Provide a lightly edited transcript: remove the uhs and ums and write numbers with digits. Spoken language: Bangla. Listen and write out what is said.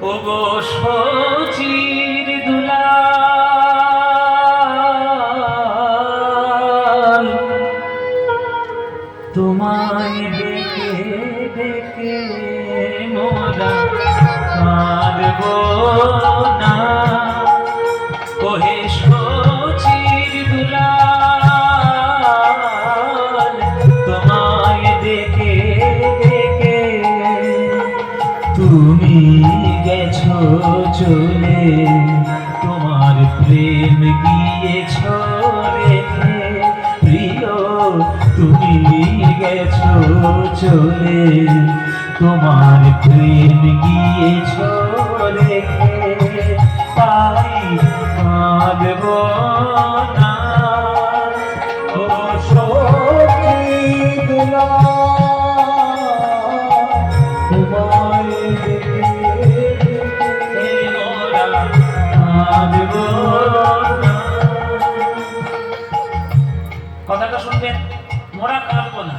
ওগো সচির দুলা তোমায় ডেকে ডেকে মোরা পারব না। ওহে সচির দুলা তোমায় ডেকে ডেকে তুমি গেছো চলে, তোমার প্রেম গিয়েছো রেখে। প্রিয় তুমি গেছো চলে, তোমার প্রেম গিয়েছো রেখে। তাই কাঁদব না ও সচির দুলা তোমায় ডেকে ডেকে মোরা কাঁদব না। কথাটা শুনবেন, মোরা কাঁদব না।